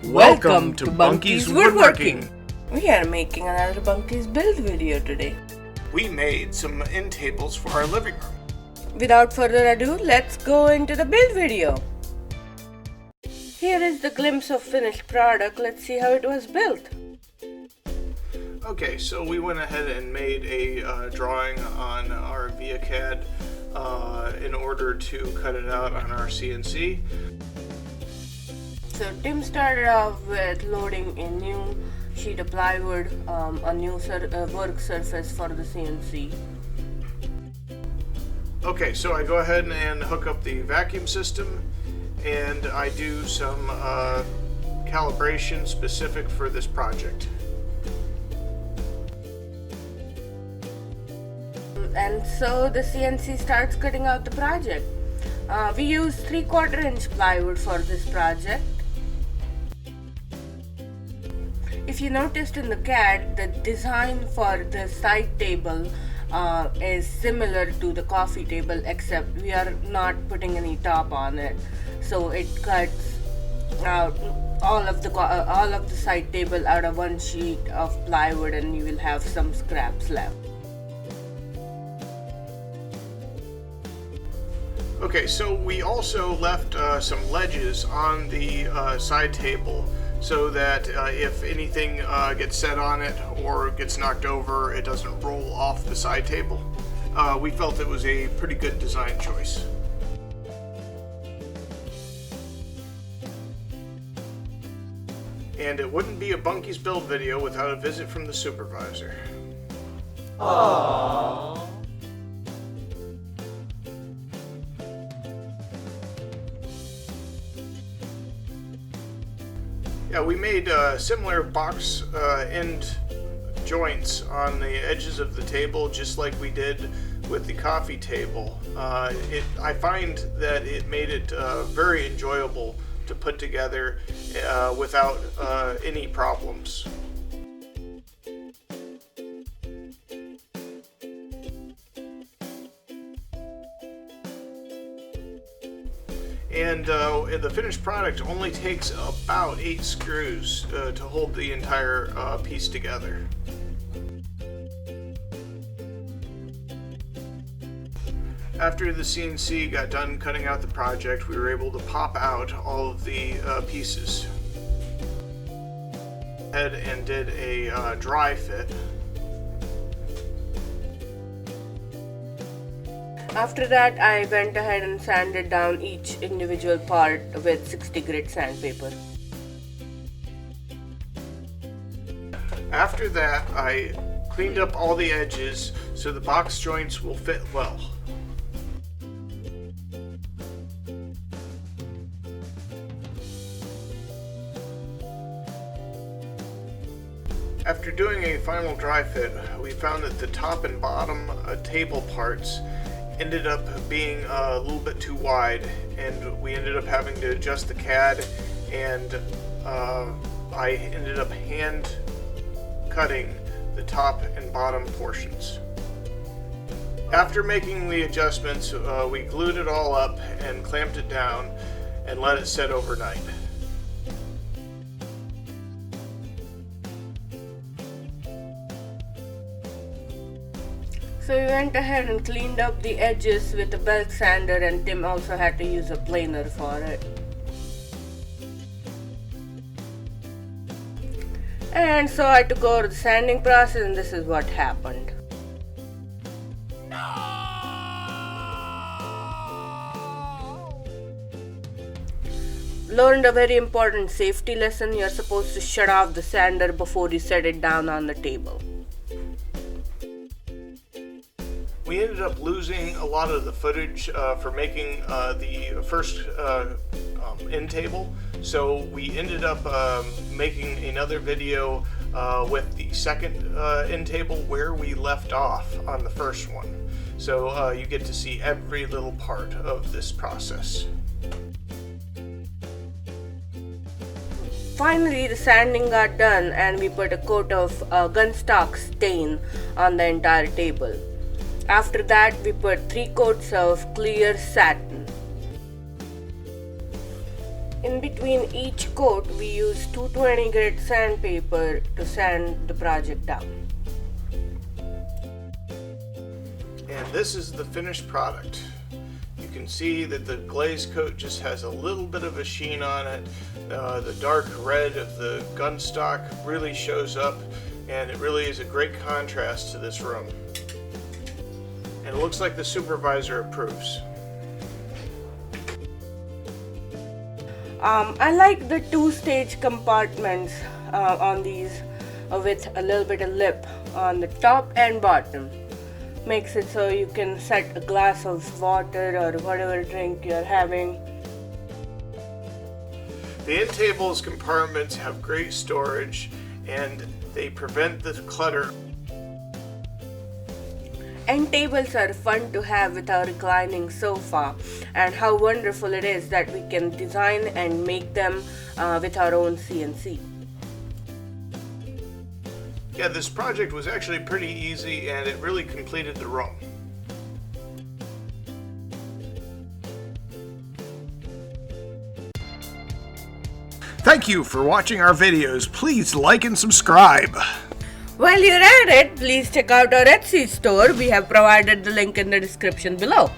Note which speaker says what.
Speaker 1: Welcome to Bunky's Woodworking.
Speaker 2: We are making another Bunky's build video today.
Speaker 1: We made some end tables for our living room.
Speaker 2: Without further ado, let's go into the build video. Here is the glimpse of finished product. Let's see how it was built.
Speaker 1: Okay, so we went ahead and made a drawing on our ViaCAD in order to cut it out on our CNC.
Speaker 2: So Tim started off with loading a new sheet of plywood, a new work surface for the CNC.
Speaker 1: Okay, so I go ahead and hook up the vacuum system, and I do some calibration specific for this project.
Speaker 2: And so the CNC starts cutting out the project. We used 3/4 inch plywood for this project. If you noticed in the CAD, the design for the side table is similar to the coffee table, except we are not putting any top on it. So it cuts out all of the side table out of one sheet of plywood, and you will have some scraps left.
Speaker 1: Okay, so we also left some ledges on the side table so that if anything gets set on it or gets knocked over, it doesn't roll off the side table. We felt it was a pretty good design choice. And it wouldn't be a Bunky's build video without a visit from the supervisor.
Speaker 3: Aww.
Speaker 1: Yeah, we made similar box end joints on the edges of the table, just like we did with the coffee table. I find that it made it very enjoyable to put together without any problems. And the finished product only takes about 8 screws to hold the entire piece together. After the CNC got done cutting out the project, we were able to pop out all of the pieces. Ahead and did a dry fit.
Speaker 2: After that, I went ahead and sanded down each individual part with 60 grit sandpaper.
Speaker 1: After that, I cleaned up all the edges so the box joints will fit well. After doing a final dry fit, we found that the top and bottom table parts ended up being a little bit too wide, and we ended up having to adjust the CAD, and I ended up hand cutting the top and bottom portions. After making the adjustments, we glued it all up and clamped it down and let it set overnight.
Speaker 2: So we went ahead and cleaned up the edges with a belt sander, and Tim also had to use a planer for it. And so I took over the sanding process, and this is what happened. Learned a very important safety lesson. You're supposed to shut off the sander before you set it down on the table.
Speaker 1: We ended up losing a lot of the footage for making the first end table, so we ended up making another video with the second end table where we left off on the first one. So you get to see every little part of this process.
Speaker 2: Finally, the sanding got done, and we put a coat of gunstock stain on the entire table. After that, we put 3 coats of clear satin. In between each coat, we use 220 grit sandpaper to sand the project down.
Speaker 1: And this is the finished product. You can see that the glaze coat just has a little bit of a sheen on it. The dark red of the gun stock really shows up, and it really is a great contrast to this room. And it looks like the supervisor approves.
Speaker 2: I like the two-stage compartments on these with a little bit of lip on the top and bottom. Makes it so you can set a glass of water or whatever drink you're having.
Speaker 1: The end table's compartments have great storage and they prevent the clutter.
Speaker 2: End tables are fun to have with our reclining sofa, and how wonderful it is that we can design and make them with our own CNC.
Speaker 1: Yeah, this project was actually pretty easy and it really completed the room. Thank you for watching our videos. Please like and subscribe.
Speaker 2: While you're at it, please check out our Etsy store. We have provided the link in the description below.